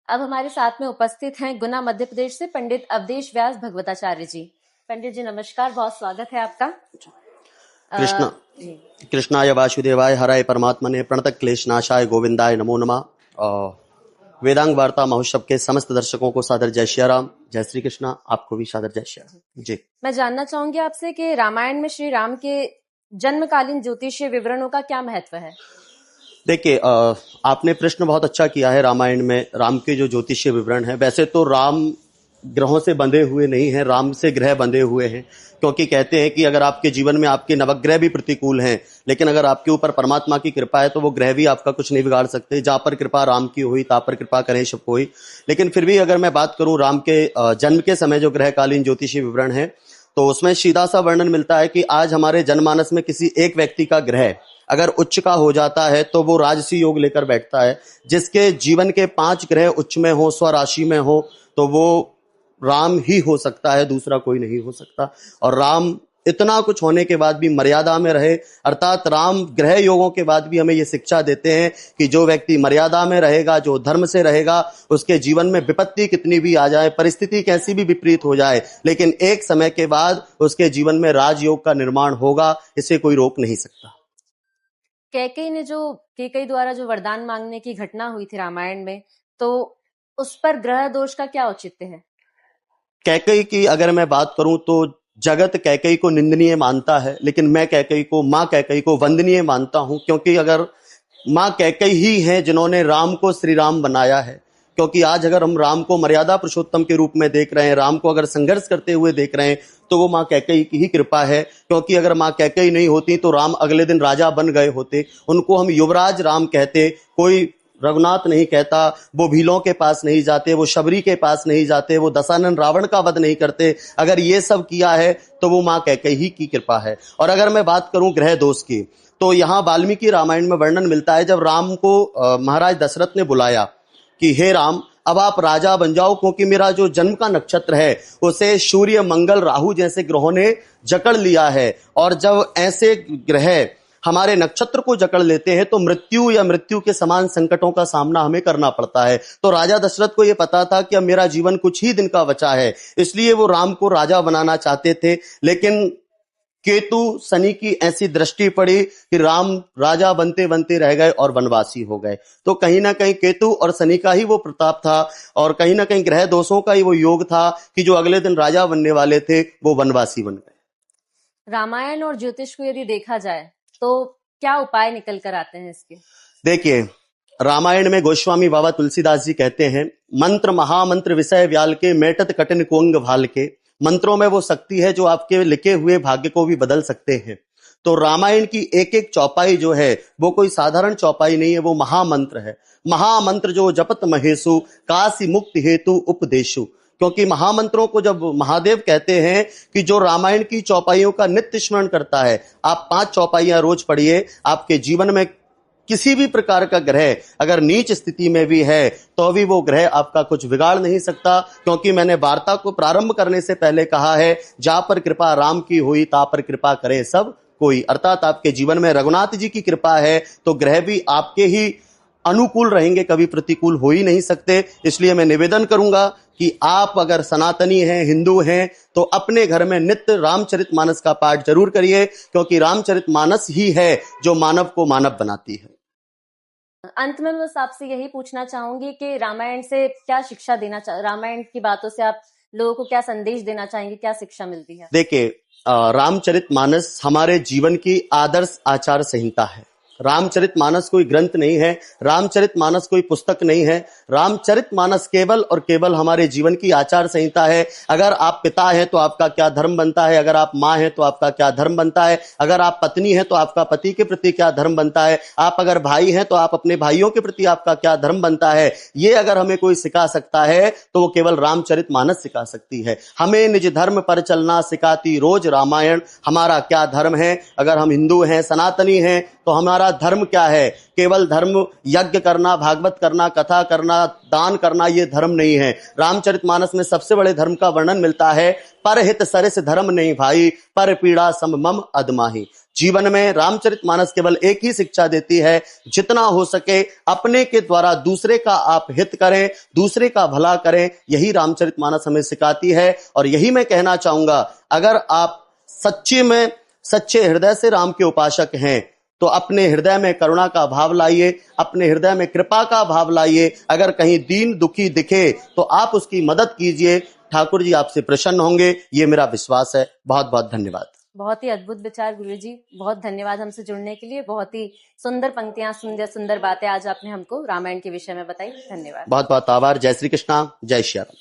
अब हमारे साथ में उपस्थित हैं गुना मध्य प्रदेश से पंडित अवधेश व्यास भगवताचार्य जी। पंडित जी नमस्कार, बहुत स्वागत है आपका। कृष्णा कृष्णाय वासुदेवाय हराय परमात्मने प्रणत क्लेशनाशाय गोविंदाय नमो नमः। वेदांग वार्ता महोत्सव के समस्त दर्शकों को सादर जय श्री राम, जय श्री कृष्णा। आपको भी सादर जय श्री राम जी। मैं जानना चाहूंगी आपसे कि रामायण में श्री राम के जन्मकालीन ज्योतिषीय विवरणों का क्या महत्व है? देखिए, आपने प्रश्न बहुत अच्छा किया है। रामायण में राम के जो ज्योतिषीय विवरण है, वैसे तो राम ग्रहों से बंधे हुए नहीं हैं, राम से ग्रह बंधे हुए हैं। क्योंकि कहते हैं कि अगर आपके जीवन में आपके नवग्रह भी प्रतिकूल हैं, लेकिन अगर आपके ऊपर परमात्मा की कृपा है तो वो ग्रह भी आपका कुछ नहीं बिगाड़ सकते। जहां पर कृपा राम की हुई ता पर कृपा करें सब कोई। लेकिन फिर भी अगर मैं बात करूं राम के जन्म के समय जो ग्रहकालीन ज्योतिषीय विवरण है, तो उसमें सीधा सा वर्णन मिलता है कि आज हमारे जनमानस में किसी एक व्यक्ति का ग्रह अगर उच्च का हो जाता है तो वो राजसी योग लेकर बैठता है। जिसके जीवन के 5 ग्रह उच्च में हो, स्वराशि में हो, तो वो राम ही हो सकता है, दूसरा कोई नहीं हो सकता। और राम इतना कुछ होने के बाद भी मर्यादा में रहे, अर्थात राम ग्रह योगों के बाद भी हमें ये शिक्षा देते हैं कि जो व्यक्ति मर्यादा में रहेगा, जो धर्म से रहेगा, उसके जीवन में विपत्ति कितनी भी आ जाए, परिस्थिति कैसी भी विपरीत हो जाए, लेकिन एक समय के बाद उसके जीवन में राजयोग का निर्माण होगा। इसे कोई रोक नहीं सकता। कैकेयी द्वारा जो वरदान मांगने की घटना हुई थी रामायण में, तो उस पर ग्रह दोष का क्या औचित्य है? कैकेयी की अगर मैं बात करूं तो जगत कैकेयी को निंदनीय मानता है, लेकिन मैं मां कैकेयी को वंदनीय मानता हूं। क्योंकि अगर मां कैकेयी ही है जिन्होंने राम को श्री राम बनाया है। क्योंकि आज अगर हम राम को मर्यादा पुरुषोत्तम के रूप में देख रहे हैं, राम को अगर संघर्ष करते हुए देख रहे हैं, तो वो मां कैकेयी की ही कृपा है। क्योंकि अगर मां कैकेयी नहीं होती तो राम अगले दिन राजा बन गए होते। उनको हम युवराज राम कहते, कोई रघुनाथ नहीं कहता। वो भीलों के पास नहीं जाते, वो शबरी के पास नहीं जाते, वो दशानन रावण का वध नहीं करते। अगर ये सब किया है तो वो मां कैकेयी की कृपा है। और अगर मैं बात करूं ग्रह दोष की, तो यहां वाल्मीकि रामायण में वर्णन मिलता है, जब राम को महाराज दशरथ ने बुलाया कि हे राम, अब आप राजा बन जाओ, क्योंकि मेरा जो जन्म का नक्षत्र है उसे सूर्य, मंगल, राहु जैसे ग्रहों ने जकड़ लिया है। और जब ऐसे ग्रह हमारे नक्षत्र को जकड़ लेते हैं तो मृत्यु या मृत्यु के समान संकटों का सामना हमें करना पड़ता है। तो राजा दशरथ को यह पता था कि अब मेरा जीवन कुछ ही दिन का बचा है, इसलिए वो राम को राजा बनाना चाहते थे। लेकिन केतु शनि की ऐसी दृष्टि पड़ी कि राम राजा बनते बनते रह गए और वनवासी हो गए। तो कहीं ना कहीं केतु और शनि का ही वो प्रताप था, और कहीं ना कहीं ग्रह दोषों का ही वो योग था कि जो अगले दिन राजा बनने वाले थे वो वनवासी बन गए। रामायण और ज्योतिष को यदि देखा जाए तो क्या उपाय निकल कर आते हैं इसके? देखिए, रामायण में गोस्वामी बाबा तुलसीदास जी कहते हैं, मंत्र महामंत्र विषय व्याल के, मेटत कठिन कुंग भाल के। मंत्रों में वो शक्ति है जो आपके लिखे हुए भाग्य को भी बदल सकते हैं। तो रामायण की एक एक चौपाई जो है वो कोई साधारण चौपाई नहीं है, वो महामंत्र है। महामंत्र जो जपत महेशु, काशी मुक्ति हेतु उपदेशु। क्योंकि महामंत्रों को जब महादेव कहते हैं कि जो रामायण की चौपाइयों का नित्य स्मरण करता है, आप 5 चौपाइयां रोज पढ़िए, आपके जीवन में किसी भी प्रकार का ग्रह अगर नीच स्थिति में भी है तो भी वो ग्रह आपका कुछ बिगाड़ नहीं सकता। क्योंकि मैंने वार्ता को प्रारंभ करने से पहले कहा है, जहां पर कृपा राम की हुई ता पर कृपा करे सब कोई। अर्थात आपके जीवन में रघुनाथ जी की कृपा है तो ग्रह भी आपके ही अनुकूल रहेंगे, कभी प्रतिकूल हो ही नहीं सकते। इसलिए मैं निवेदन करूंगा कि आप अगर सनातनी हैं, हिंदू हैं, तो अपने घर में नित्य रामचरितमानस का पाठ जरूर करिए। क्योंकि रामचरितमानस ही है जो मानव को मानव बनाती है। अंत में बस आपसे यही पूछना चाहूंगी कि रामायण से क्या शिक्षा देना रामायण की बातों से आप लोगों को क्या संदेश देना चाहेंगे, क्या शिक्षा मिलती है? देखिए, रामचरितमानस हमारे जीवन की आदर्श आचार संहिता है। रामचरितमानस कोई ग्रंथ नहीं है, रामचरितमानस कोई पुस्तक नहीं है। रामचरितमानस केवल और केवल हमारे जीवन की आचार संहिता है। अगर आप पिता हैं तो आपका क्या धर्म बनता है, अगर आप माँ हैं तो आपका क्या धर्म बनता है, अगर आप पत्नी हैं तो आपका पति के प्रति क्या धर्म बनता है, आप अगर भाई हैं तो आप अपने भाइयों के प्रति आपका क्या धर्म बनता है। ये अगर हमें कोई सिखा सकता है तो वो केवल रामचरितमानस सिखा सकती है। हमें निज धर्म पर चलना सिखाती रोज रामायण। हमारा क्या धर्म है, अगर हम हिंदू हैं, सनातनी हैं, तो हमारा धर्म क्या है? केवल धर्म यज्ञ करना, भागवत करना, कथा करना, दान करना, ये धर्म नहीं है। रामचरितमानस में सबसे बड़े धर्म का वर्णन मिलता है, परहित सरिस धर्म नहीं भाई, पर पीड़ा सम मम अदमाही। जीवन में रामचरितमानस केवल एक ही शिक्षा देती है, जितना हो सके अपने के द्वारा दूसरे का आप हित करें, दूसरे का भला करें, यही रामचरितमानस हमें सिखाती है। और यही मैं कहना चाहूंगा, अगर आप सच्चे हृदय से राम के उपासक हैं तो अपने हृदय में करुणा का भाव लाइए, अपने हृदय में कृपा का भाव लाइए। अगर कहीं दीन दुखी दिखे तो आप उसकी मदद कीजिए, ठाकुर जी आपसे प्रसन्न होंगे, ये मेरा विश्वास है। बहुत बहुत धन्यवाद। बहुत ही अद्भुत विचार गुरुजी, बहुत धन्यवाद हमसे जुड़ने के लिए। बहुत ही सुंदर पंक्तियां, सुंदर बातें आज आपने हमको रामायण के विषय में बताई। धन्यवाद। बहुत बहुत आभार। जय श्री कृष्णा, जय श्री राम।